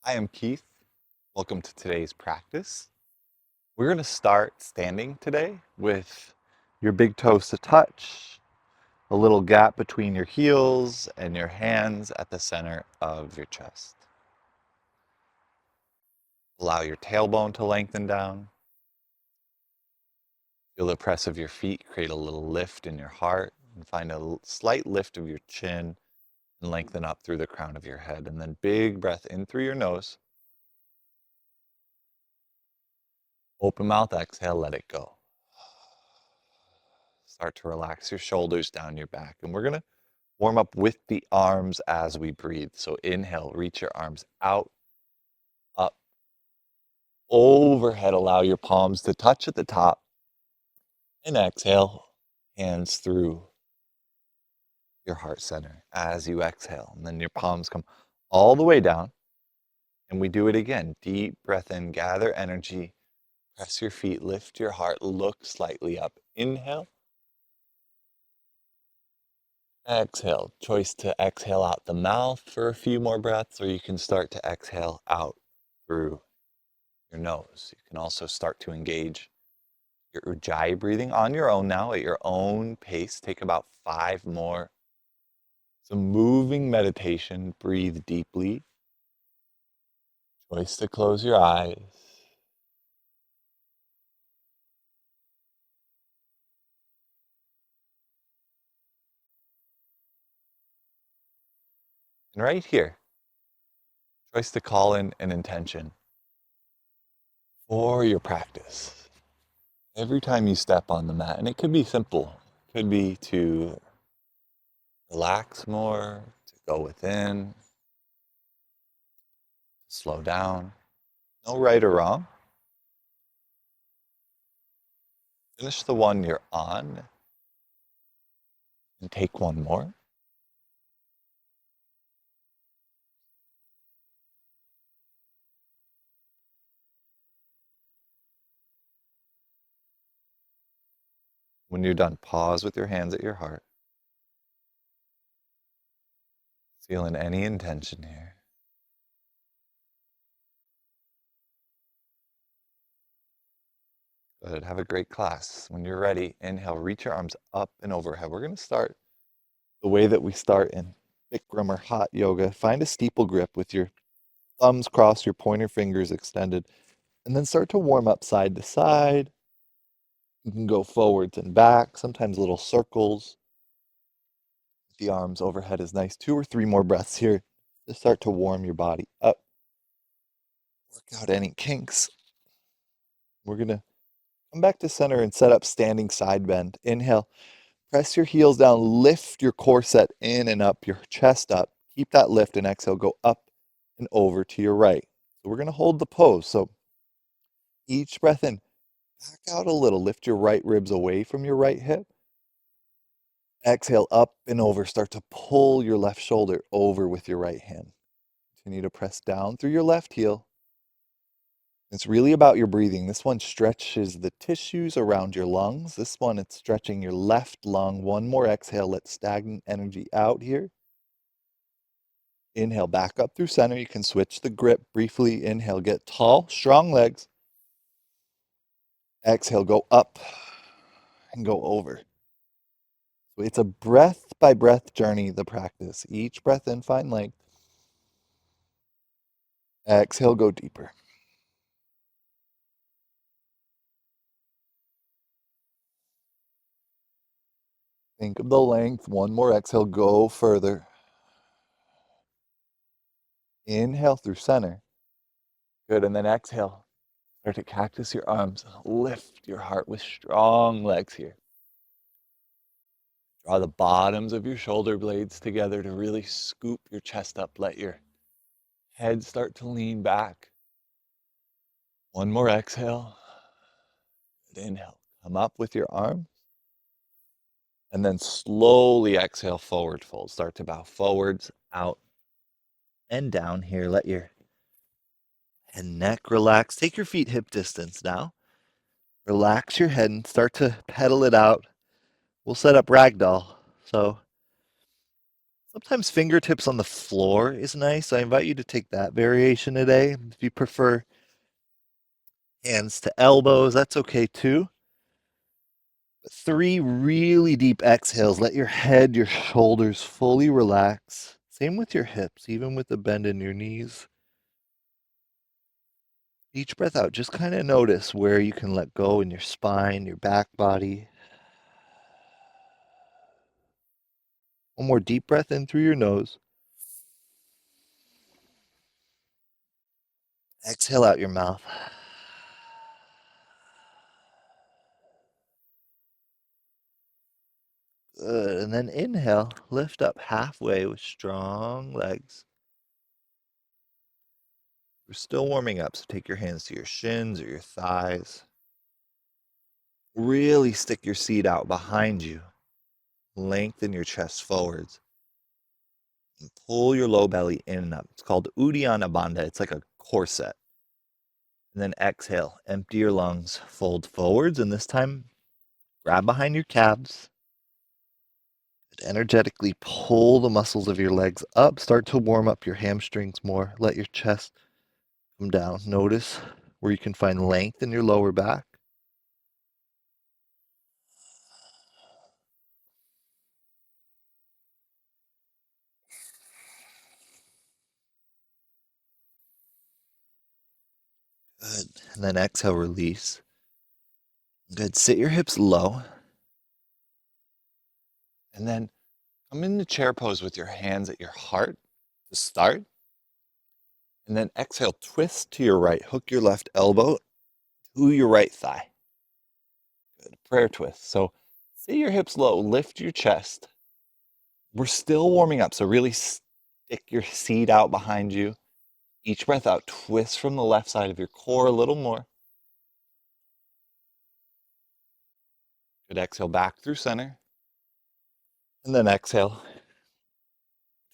I am Keith. Welcome to today's practice. We're going to start standing today with your big toes to touch, a little gap between your heels and your hands at the center of your chest. Allow your tailbone to lengthen down. Feel the press of your feet create a little lift in your heart, and find a slight lift of your chin and lengthen up through the crown of your head. And then big breath in through your nose. Open mouth, exhale, let it go. Start to relax your shoulders down your back. And we're going to warm up with the arms as we breathe. So inhale, reach your arms out, up, overhead. Allow your palms to touch at the top. And exhale, hands through your heart center as you exhale. And then your palms come all the way down. And we do it again. Deep breath in, gather energy, press your feet, lift your heart, look slightly up. Inhale. Exhale. Choice to exhale out the mouth for a few more breaths, or you can start to exhale out through your nose. You can also start to engage your ujjayi breathing on your own now at your own pace. Take about 5 more. Some moving meditation. Breathe deeply. Choice to close your eyes. And right here, choice to call in an intention for your practice. Every time you step on the mat, and it could be simple, it could be to relax more, to go within, slow down. No right or wrong. Finish the one you're on and take one more. When you're done, pause with your hands at your heart. Feeling any intention here. Good. Have a great class. When you're ready, inhale, reach your arms up and overhead. We're going to start the way that we start in Bikram or hot yoga. Find a steeple grip with your thumbs crossed, your pointer fingers extended, and then start to warm up side to side. You can go forwards and back, sometimes little circles. The arms overhead is nice. 2 or 3 more breaths here to start to warm your body up. Work out any kinks. We're going to come back to center and set up standing side bend. Inhale. Press your heels down. Lift your core set in and up, your chest up. Keep that lift and exhale. Go up and over to your right. So we're going to hold the pose. So each breath in, back out a little. Lift your right ribs away from your right hip. Exhale up and over. Start to pull your left shoulder over with your right hand. Continue to press down through your left heel. It's really about your breathing. This one stretches the tissues around your lungs. This one, it's stretching your left lung. One more exhale. Let stagnant energy out here. Inhale, back up through center. You can switch the grip briefly. Inhale, get tall, strong legs. Exhale, go up and go over. So it's a breath by breath journey, the practice. Each breath in, find length. Exhale, go deeper. Think of the length. One more exhale, go further. Inhale through center. Good, and then exhale. Start to cactus your arms. Lift your heart with strong legs here. Draw the bottoms of your shoulder blades together to really scoop your chest up. Let your head start to lean back. One more exhale. Good inhale. Come up with your arms. And then slowly exhale, forward fold. Start to bow forwards, out, and down here. Let your head and neck relax. Take your feet hip distance now. Relax your head and start to pedal it out. We'll set up ragdoll. So Sometimes fingertips on the floor is nice. I invite you to take that variation today. If you prefer hands to elbows, that's okay too. But 3 really deep exhales. Let your head, your shoulders fully relax. Same with your hips, even with the bend in your knees. Each breath out, just kind of notice where you can let go in your spine, your back body. One more deep breath in through your nose. Exhale out your mouth. Good. And then inhale, lift up halfway with strong legs. We're still warming up, so take your hands to your shins or your thighs. Really stick your seat out behind you. Lengthen your chest forwards. And pull your low belly in and up. It's called Uddiyana Bandha. It's like a corset. And then exhale, empty your lungs, fold forwards, and this time grab behind your calves. Energetically pull the muscles of your legs up. Start to warm up your hamstrings more. Let your chest come down. Notice where you can find length in your lower back. Good. And then exhale, release. Good. Sit your hips low. And then come into chair pose with your hands at your heart to start. And then exhale, twist to your right. Hook your left elbow to your right thigh. Good. Prayer twist. So sit your hips low. Lift your chest. We're still warming up. So really stick your seat out behind you. Each breath out, twist from the left side of your core a little more. Good. Exhale back through center. And then exhale,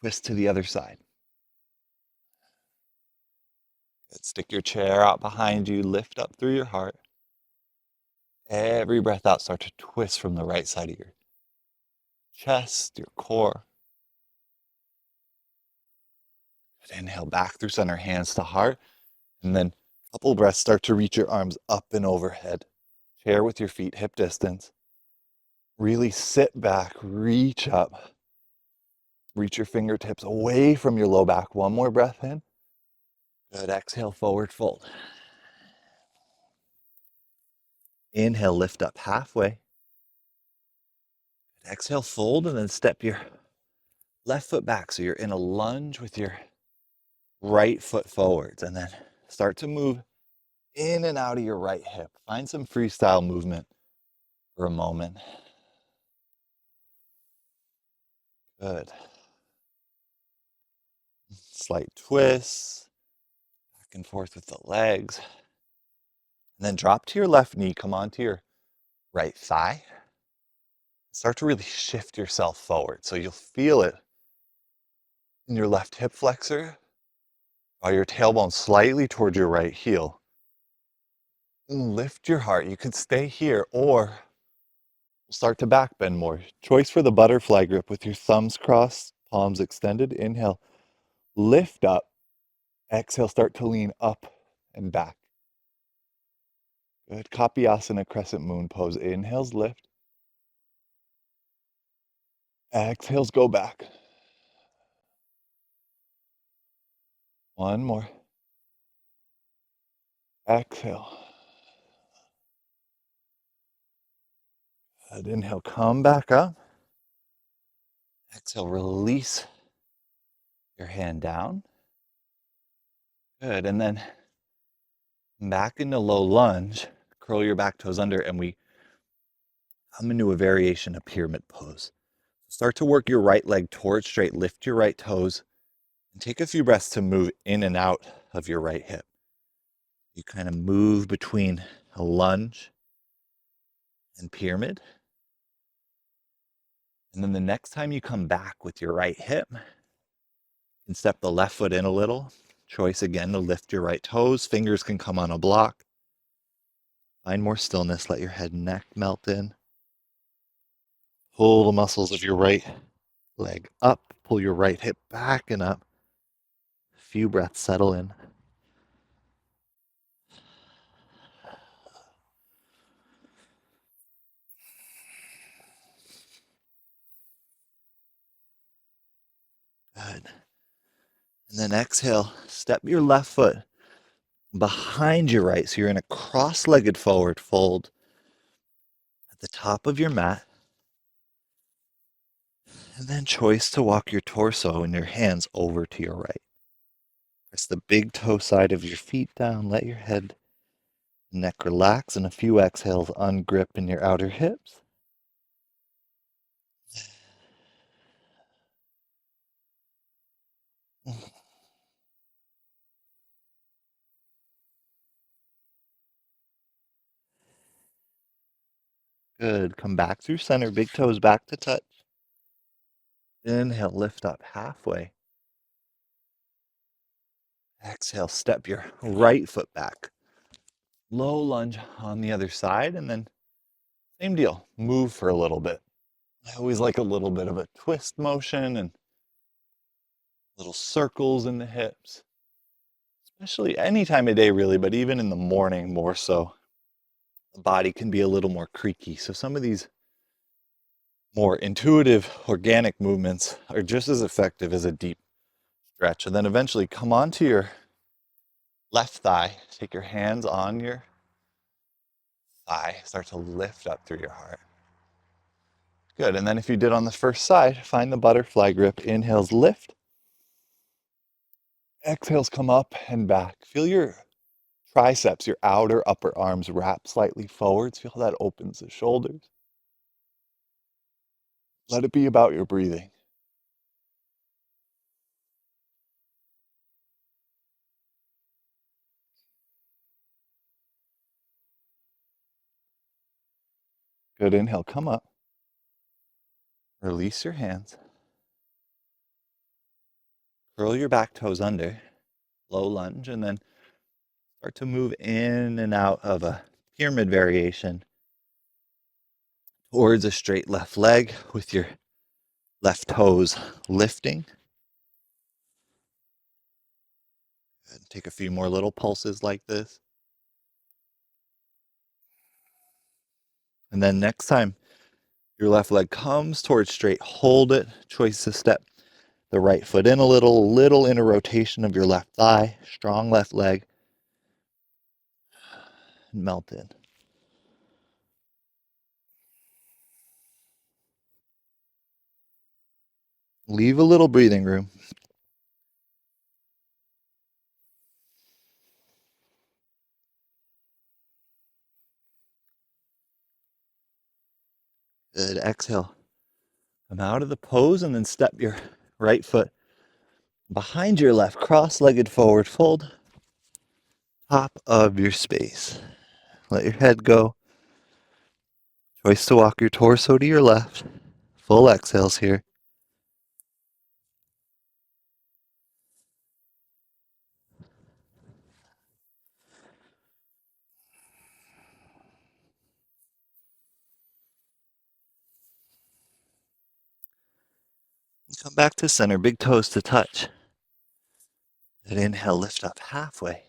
twist to the other side. Good. Stick your chair out behind you, lift up through your heart. Every breath out, start to twist from the right side of your chest, your core. Good. Inhale back through center, hands to heart. And then a couple breaths, start to reach your arms up and overhead. Chair with your feet hip distance. Really sit back, reach up. Reach your fingertips away from your low back. One more breath in. Good. Exhale, forward fold. Inhale, lift up halfway. Exhale, fold, and then step your left foot back. So you're in a lunge with your right foot forwards. And then start to move in and out of your right hip. Find some freestyle movement for a moment. Good. Slight twists, back and forth with the legs. And then drop to your left knee, come onto your right thigh. Start to really shift yourself forward. So you'll feel it in your left hip flexor. Draw your tailbone slightly towards your right heel. Lift your heart. You can stay here or start to back bend more. Choice for the butterfly grip with your thumbs crossed, palms extended. Inhale, lift up. Exhale, start to lean up and back. Good. Kapiyasana, crescent moon pose. Inhales, lift. Exhales, go back. One more. Exhale. Good. Inhale, come back up. Exhale, release your hand down. Good. And then back into low lunge. Curl your back toes under, and we come into a variation of pyramid pose. Start to work your right leg towards straight. Lift your right toes and take a few breaths to move in and out of your right hip. You kind of move between a lunge and pyramid. And then the next time you come back with your right hip, you can step the left foot in a little. Choice again to lift your right toes. Fingers can come on a block. Find more stillness. Let your head and neck melt in. Pull the muscles of your right leg up. pull your right hip back and up. A few breaths, settle in. Good. And then exhale, step your left foot behind your right. So you're in a cross-legged forward fold at the top of your mat. And then choice to walk your torso and your hands over to your right. Press the big toe side of your feet down. Let your head, neck relax, and a few exhales ungrip in your outer hips. Good. Come back through center. Big toes back to touch. Inhale, lift up halfway. Exhale, step your right foot back. Low lunge on the other side, and then same deal. Move for a little bit. I always like a little bit of a twist motion and little circles in the hips, especially any time of day, really, but even in the morning more so. The body can be a little more creaky. So some of these more intuitive, organic movements are just as effective as a deep stretch. And then eventually come onto your left thigh. Take your hands on your thigh. Start to lift up through your heart. Good. And then if you did on the first side, find the butterfly grip. Inhales, lift. Exhales, come up and back. Feel your triceps, your outer upper arms wrap slightly forwards. Feel how that opens the shoulders. Let it be about your breathing. Good. Inhale, come up. Release your hands. Curl your back toes under. Low lunge, and then start to move in and out of a pyramid variation towards a straight left leg with your left toes lifting. And take a few more little pulses like this. And then next time your left leg comes towards straight, hold it. Choice to step the right foot in a little inner rotation of your left thigh, strong left leg, and melt in. Leave a little breathing room. Good. Exhale. Come out of the pose and then step your right foot behind your left, cross-legged forward fold, top of your space. Let your head go. Choice to walk your torso to your left. Full exhales here. Come back to center, big toes to touch. And inhale, lift up halfway.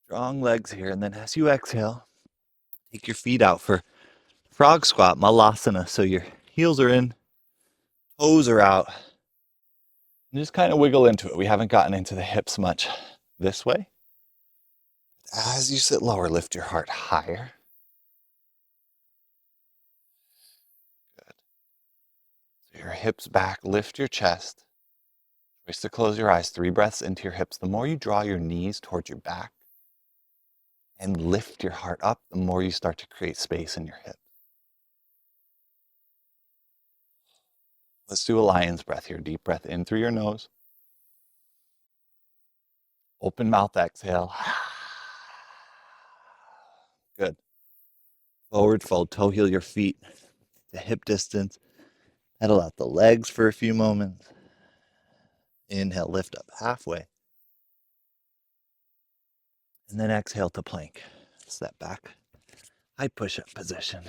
Strong legs here. And then as you exhale, take your feet out for frog squat, malasana. So your heels are in, toes are out. And just kind of wiggle into it. We haven't gotten into the hips much this way. As you sit lower, lift your heart higher. Good. So your hips back, lift your chest. Choice to close your eyes. 3 breaths into your hips. The more you draw your knees towards your back and lift your heart up, the more you start to create space in your hips. Let's do a lion's breath here. Deep breath in through your nose. Open mouth exhale. Good. Forward fold, toe heel your feet to hip distance. Pedal out the legs for a few moments. Inhale, lift up halfway. And then exhale to plank. Step back. High push-up position.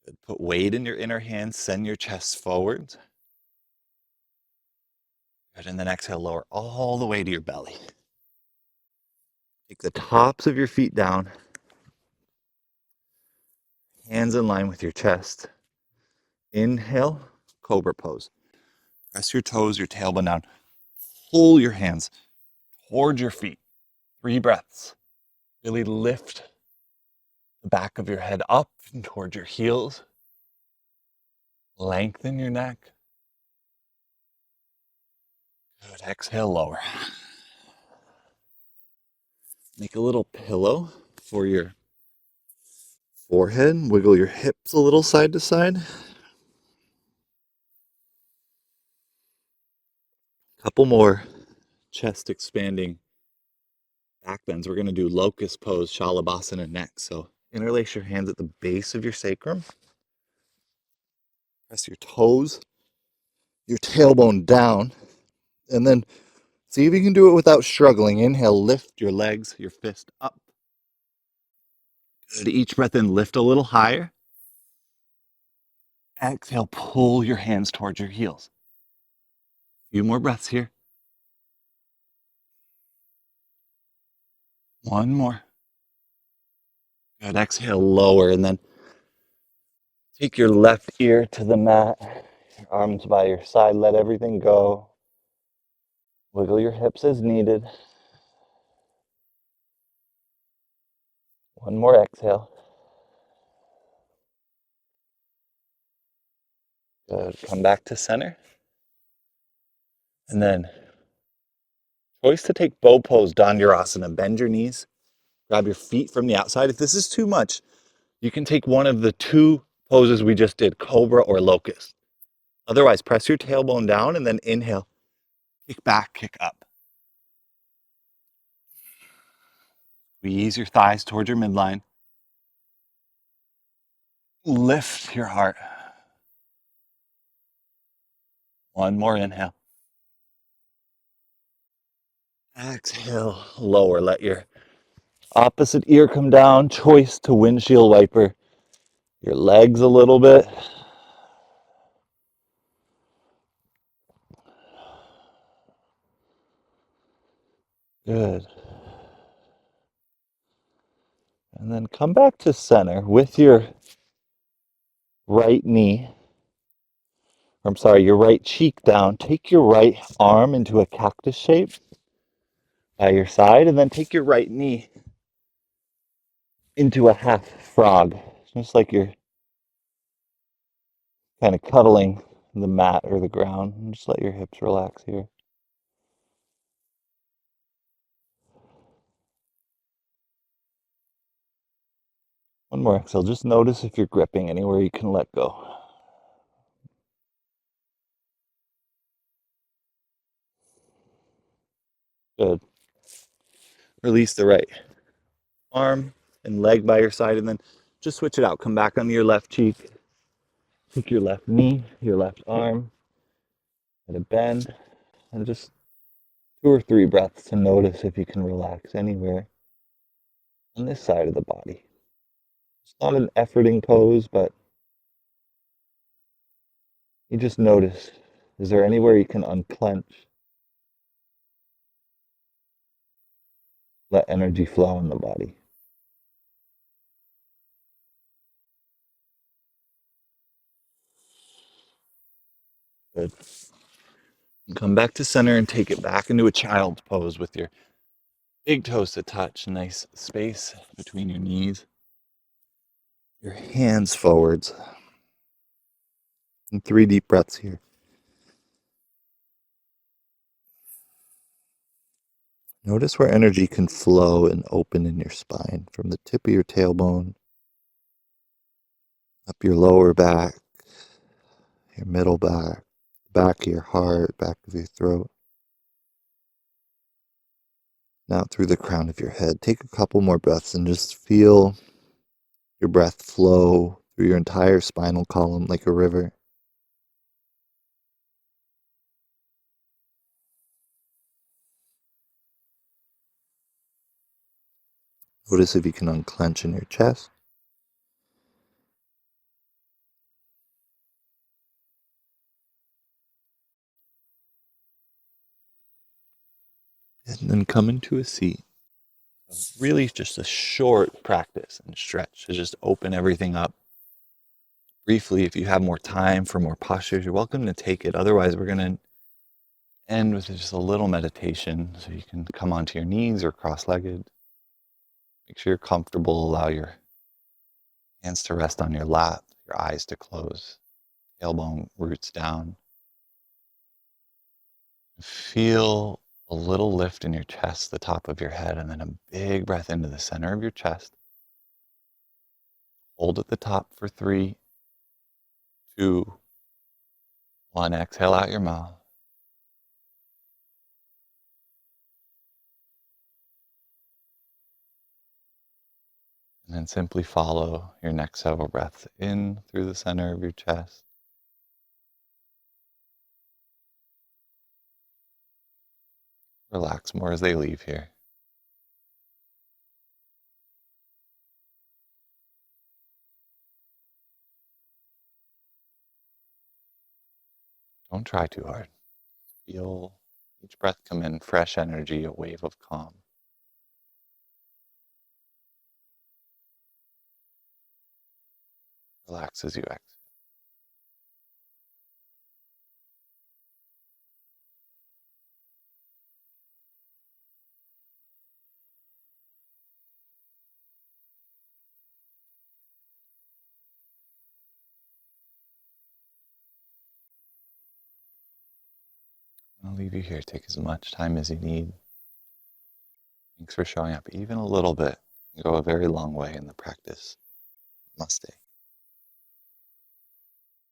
Good. Put weight in your inner hands, send your chest forward. Good. And then exhale, lower all the way to your belly. Take the tops of your feet down, hands in line with your chest. Inhale, cobra pose. Press your toes, your tailbone down. Pull your hands toward your feet. 3 breaths. Really lift the back of your head up and toward your heels. Lengthen your neck. Good. Exhale, lower. Make a little pillow for your forehead. Wiggle your hips a little side to side. Couple more chest expanding back bends. We're going to do locust pose, shalabhasana next. So interlace your hands at the base of your sacrum. Press your toes, your tailbone down, and then see if you can do it without struggling. Inhale, lift your legs, your fist up. Good. Each breath in, lift a little higher. Exhale, pull your hands towards your heels. A few more breaths here. One more. Good. Exhale, lower, and then take your left ear to the mat. Your arms by your side. Let everything go. Wiggle your hips as needed. One more exhale. Good. Come back to center. And then choice to take bow pose, Dhanurasana. Bend your knees. Grab your feet from the outside. If this is too much, you can take one of the 2 poses we just did, cobra or locust. Otherwise, press your tailbone down and then inhale. Kick back, kick up. Squeeze your thighs towards your midline. Lift your heart. One more inhale. Exhale, lower. Let your opposite ear come down. Choice to windshield wiper your legs a little bit. Good. And then come back to center with your right knee. Your right cheek down. Take your right arm into a cactus shape by your side, and then take your right knee into a half frog. Just like you're kind of cuddling the mat or the ground. And just let your hips relax here. One more exhale. Just notice if you're gripping anywhere you can let go. Good. Release the right arm and leg by your side, and then just switch it out. Come back onto your left cheek. Take your left knee, your left arm, and a bend, and just 2 or 3 breaths to notice if you can relax anywhere on this side of the body. It's not an efforting pose, but you just notice, is there anywhere you can unclench? Let energy flow in the body. Good. Come back to center and take it back into a child's pose with your big toes to touch. Nice space between your knees. Your hands forwards. And 3 deep breaths here. Notice where energy can flow and open in your spine, from the tip of your tailbone, up your lower back, your middle back, back of your heart, back of your throat, now through the crown of your head. Take a couple more breaths and just feel your breath flow through your entire spinal column like a river. Notice if you can unclench in your chest. And then come into a seat. Really just a short practice and stretch to just open everything up. Briefly, if you have more time for more postures, you're welcome to take it. Otherwise, we're going to end with just a little meditation. So you can come onto your knees or cross-legged. Make sure you're comfortable. Allow your hands to rest on your lap, your eyes to close, tailbone roots down. Feel a little lift in your chest, the top of your head, and then a big breath into the center of your chest. Hold at the top for 3, 2, 1. Exhale out your mouth. And then simply follow your next several breaths in through the center of your chest. Relax more as they leave here. Don't try too hard. Feel each breath come in, fresh energy, a wave of calm. Relax as you exhale. I'll leave you here. Take as much time as you need. Thanks for showing up. Even a little bit can go a very long way in the practice. Namaste.